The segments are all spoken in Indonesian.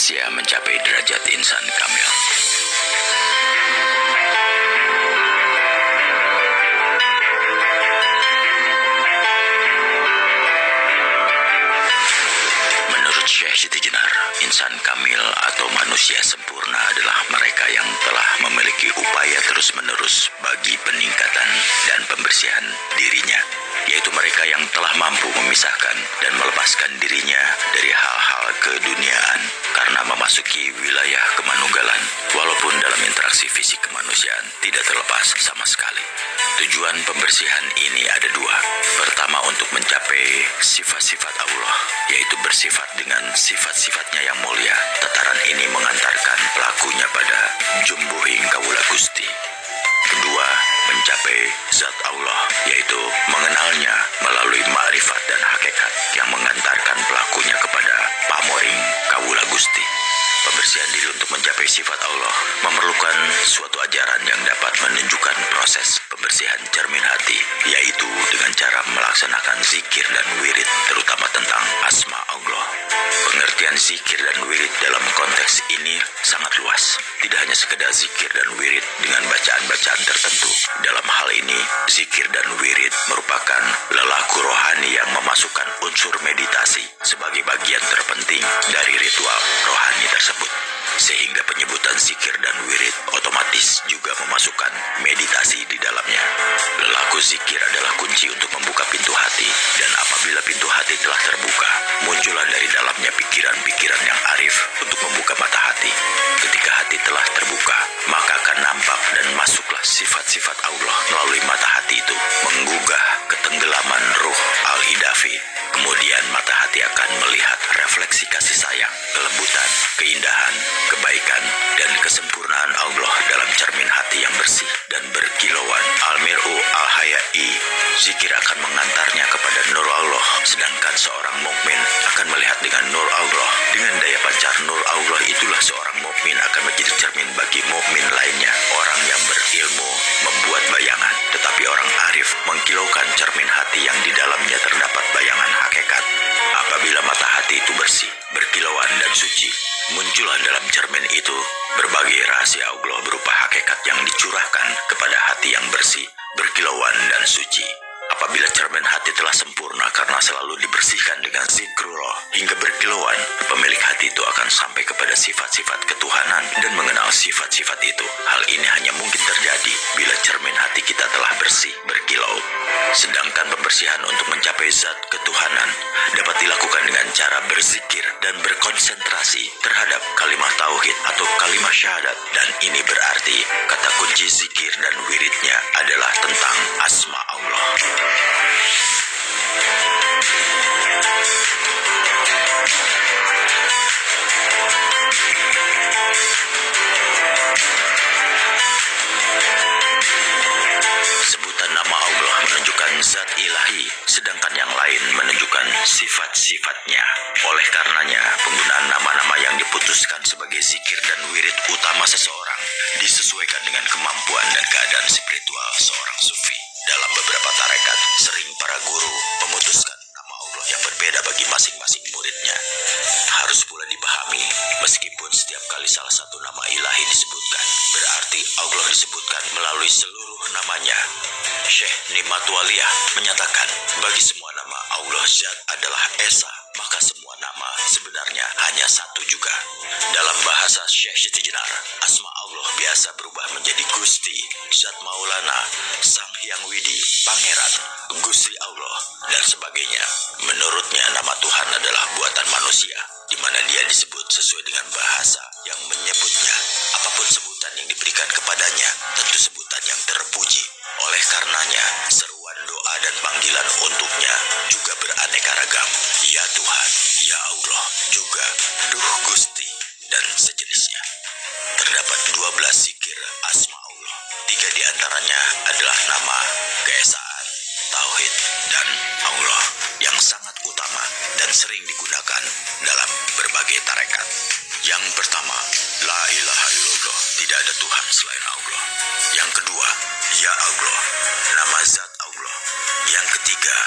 rahasia mencapai derajat insan kamil. Menurut Syekh Siti Jenar, insan kamil atau manusia sempurna adalah mereka yang telah memiliki upaya terus-menerus bagi peningkatan dan pembersihan dirinya, yaitu mereka yang telah mampu memisahkan dan melepaskan dirinya dari hal-hal keduniaan karena memasuki wilayah kemanunggalan, walaupun dalam interaksi fisik kemanusiaan tidak terlepas sama sekali. Tujuan pembersihan ini ada dua. Pertama, untuk mencapai sifat-sifat Allah, yaitu bersifat dengan sifat-sifatnya yang mulia. Tataran ini mengantarkan pelakunya pada jumbuhing kawula Gusti. Kedua, mencapai zat Allah, yaitu mengenalnya melalui ma'rifat dan hakikat yang mengantarkan pelakunya kepada pamoring kawula Gusti. Pembersihan diri untuk mencapai sifat Allah memerlukan suatu ajaran yang dapat menunjukkan proses pembersihan cermin hati, yaitu dengan cara melaksanakan zikir dan wirid, terutama tentang asma Allah. Pengertian zikir dan wirid dalam konteks ini sangat luas. Tidak hanya sekedar zikir dan wirid dengan bacaan-bacaan tertentu. Dalam hal ini, zikir dan wirid merupakan lelaku rohani yang memasukkan unsur meditasi sebagai bagian terpenting dari ritual rohani tersebut. Sehingga penyebutan zikir dan wirid otomatis juga memasukkan meditasi di dalamnya. Lelaku zikir adalah kunci untuk membuka pintu hati, dan apabila pintu hati telah terbuka, muncullah dari dalamnya pikiran-pikiran yang arif untuk membuka mata hati. Ketika hati telah terbuka, maka akan nampak dan masuklah sifat-sifat Allah melalui mata hati itu, menggugah ketenggelaman ruh al-hidafi. Kemudian mata hati akan melihat refleksi kasih sayang, kelembutan, keindahan, kebaikan, dan kesempurnaan Allah dalam cermin hati yang bersih dan berkilauan. Al-Mir'u al-Hayai, zikir akan mengantarnya kepada nur Allah, sedangkan seorang mukmin akan melihat dengan nur Allah. Dengan daya pancar nur Allah itulah seorang mukmin akan menjadi cermin bagi mukmin lainnya. Orang yang berilmu membuat bayangan, tetapi orang arif mengkilaukan cermin hati yang di dalamnya terdapat bayangan hakikat. Apabila mata hati itu bersih, berkilauan dan suci, muncullah dalam cermin itu berbagai rahasia Allah berupa hakikat yang dicurahkan kepada hati yang bersih, berkilauan dan suci. Apabila cermin hati telah sempurna karena selalu dibersihkan dengan zikrullah hingga berkilauan, pemilik hati itu akan sampai kepada sifat-sifat ketuhanan dan mengenal sifat-sifat itu. Hal ini hanya mungkin terjadi bila cermin hati kita telah bersih, berkilau. Sedangkan pembersihan untuk mencapai zat ketuhanan dapat dilakukan dengan cara berzikir dan berkonsentrasi terhadap kalimat tauhid atau kalimat syahadat. Dan ini berarti kata kunci zikir dan wiridnya adalah tentang asma Allah. Sebutan nama Allah menunjukkan zat ilahi, sedangkan yang lain menunjukkan sifat-sifatnya. Oleh karenanya, penggunaan nama-nama yang diputuskan sebagai zikir dan wirid utama seseorang disesuaikan dengan kemampuan dan keadaan spiritual seorang sufi. Dalam beberapa tarekat, sering para guru memutuskan nama Allah yang berbeda bagi masing-masing muridnya. Harus pula dipahami, meskipun setiap kali salah satu nama ilahi disebutkan, berarti Allah disebutkan melalui seluruh namanya. Syekh Nimatwaliyah menyatakan, bagi semua nama Allah Zat adalah Esa, maka semua nama sebenarnya hanya satu juga. Dalam bahasa Syekh Siti Jenar, asma Allah biasa berubah menjadi Gusti, Zat Maulana, Sang Hyang Widi, Pangeran, Gusti Allah, dan sebagainya. Menurutnya nama Tuhan adalah buatan manusia, di mana dia disebut sesuai dengan bahasa yang menyebutnya. Apapun sebutan yang diberikan kepadanya, tentu sebutan yang terpuji. Oleh karenanya, seruan doa dan panggilan untuknya juga beraneka ragam. Ya Tuhan, Ya Allah, juga Duh Gusti, dan sejenisnya. Terdapat 12 zikir asma Allah. 3 diantaranya adalah nama, keesaan, tauhid, dan Allah yang sangat utama dan sering digunakan dalam berbagai tarekat. Yang pertama, La ilaha illallah, tidak ada Tuhan selain Allah. Yang kedua, Ya Allah, nama zat Allah. Yang ketiga,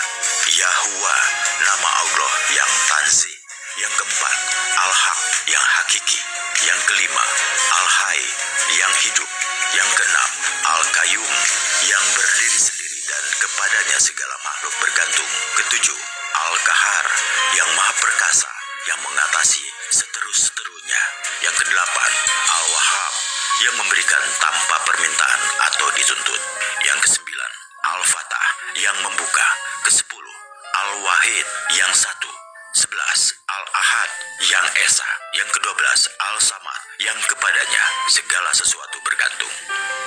Yahuwa, nama Allah yang tanzih. Yang keempat, Al-Haq yang hakiki. Yang kelima, Al-Hay yang hidup. Yang keenam, Al-Qayyum yang berdiri sendiri dan kepadanya segala makhluk bergantung. Ketujuh, Al-Qahar yang maha perkasa, yang mengatasi seteru-seterunya. Yang kedelapan, Al-Wahhab yang memberikan tanpa permintaan atau dituntut. Yang kesembilan, Al-Fatah yang membuka. Kesepuluh, Al-Wahid yang satu. 11. Al-Ahad yang Esa. Yang ke-12 Al-Samad yang kepadanya segala sesuatu bergantung.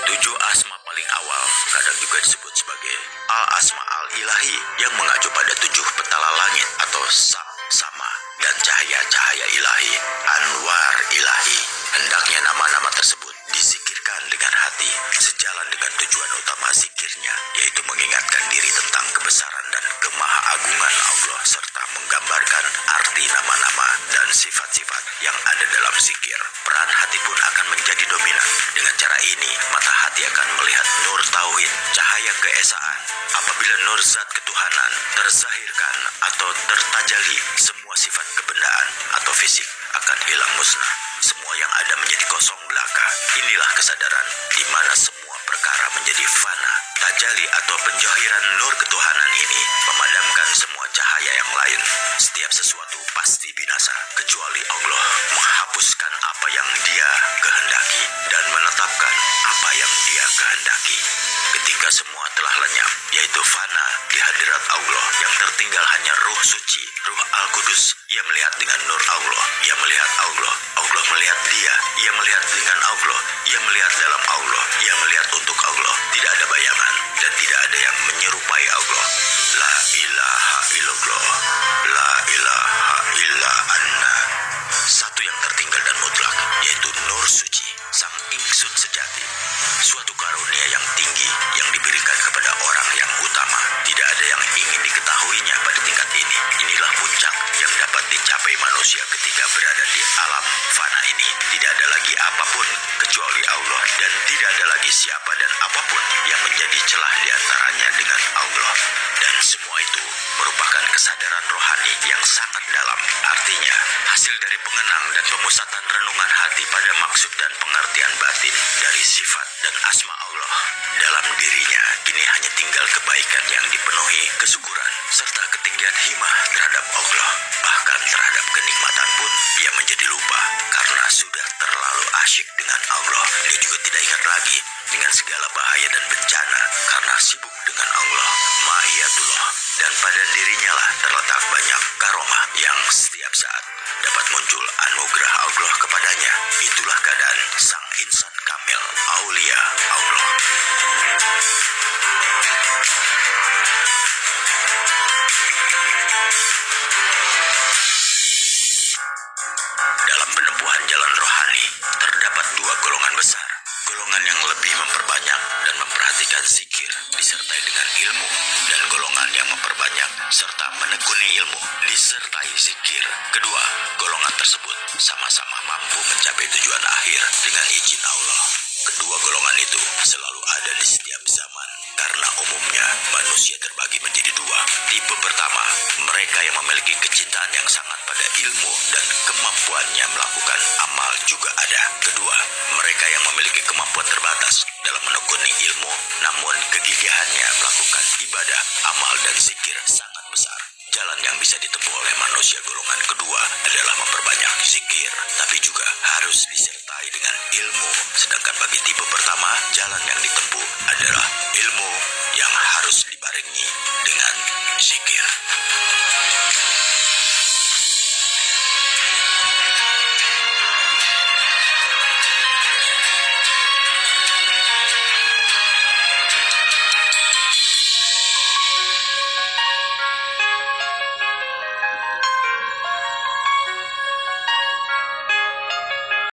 7 asma paling awal kadang juga disebut sebagai Al-Asma Al-Ilahi yang mengacu pada 7 petala langit atau Sab, Sama, dan cahaya-cahaya ilahi, Anwar ilahi. Hendaknya nama-nama tersebut disikirkan dengan hati sejalan dengan tujuan utama zikirnya, yaitu mengingatkan diri tentang kebesaran dan kemahaagungan Allah serta menggambarkan arti nama-nama dan sifat-sifat yang ada dalam zikir. Peran hati pun akan menjadi dominan. Dengan cara ini, mata hati akan melihat nur tauhid, cahaya keesaan. Apabila nur zat ketuhanan terzahirkan atau tertajali, semua sifat kebendaan atau fisik akan hilang musnah. Semua yang ada menjadi kosong belaka. Inilah kesadaran di mana semua perkara menjadi fana. Tajali atau penjohiran nur ketuhanan ini memadamkan semua cahaya yang lain. Setiap sesuatu pasti binasa, kecuali Allah menghapuskan apa yang Dia kehendaki dan menetapkan apa yang Dia kehendaki. Ketika semua telah lenyap, yaitu fana di hadirat Allah, yang tertinggal hanya ruh suci, ruh Al-Qudus. Ia melihat dengan nur Allah, ia melihat Allah, Allah melihat dia, ia melihat dengan Allah, ia melihat dalam Allah, ia melihat untuk Allah. Tidak ada bayangan dan tidak ada yang menyerupai Allah. La ilaha illallah, la ilaha illa anna. Satu yang tertinggal dan mutlak, yaitu nur suci, sang ingsun sejati. Suatu karunia yang tinggi yang diberikan kepada orang yang utama. Tidak ada yang ingin diketahuinya pada tingkat ini. Inilah puncak yang dapat dicapai manusia ketika berada di alam fana ini. Tidak ada lagi apapun kecuali Allah, dan tidak ada lagi siapa dan apapun yang menjadi celah di antaranya dengan Allah. Dan semua itu merupakan kesadaran rohani yang sangat dalam. Artinya, hasil dari pengenang dan pemusatan renungan hati pada maksud dan pengertian batin dari sifat dan asma Allah. Dalam dirinya kini hanya tinggal kebaikan yang dipenuhi kesyukuran serta ketinggian himah terhadap Allah. Bahkan terhadap kenikmatan pun ia menjadi lupa karena sudah terlalu asyik dengan Allah. Dia juga tidak ingat lagi dengan segala bahaya dan bencana karena sibuk dengan Allah. Ma'iyatullah, dan pada dirinya lah terletak banyak karomah yang setiap saat dapat muncul anugerah Allah kepadanya. Itulah keadaan sang insan kamil, aulia Allah. Dalam penempuhan jalan rohani, terdapat dua golongan besar. Golongan yang lebih memperbanyak dan memperhatikan zikir disertai dengan ilmu, dan golongan yang memperbanyak serta menekuni ilmu disertai zikir. Kedua golongan tersebut sama-sama mampu mencapai tujuan akhir dengan izin Allah. Kedua golongan itu selalu ada di setiap zaman karena umumnya manusia terbagi menjadi dua. Tipe pertama, mereka yang memiliki kecintaan yang sangat pada ilmu dan kemampuannya melakukan amal juga ada. Kedua, mereka yang memiliki kemampuan terbatas dalam menekuni ilmu, namun kegigihannya melakukan ibadah, amal, dan zikir sangat besar. Jalan yang bisa ditempuh oleh manusia golongan kedua adalah memperbanyak zikir, tapi juga harus disertai dengan ilmu. Sedangkan bagi tipe pertama, jalan yang ditempuh adalah ilmu yang harus dibarengi dengan zikir.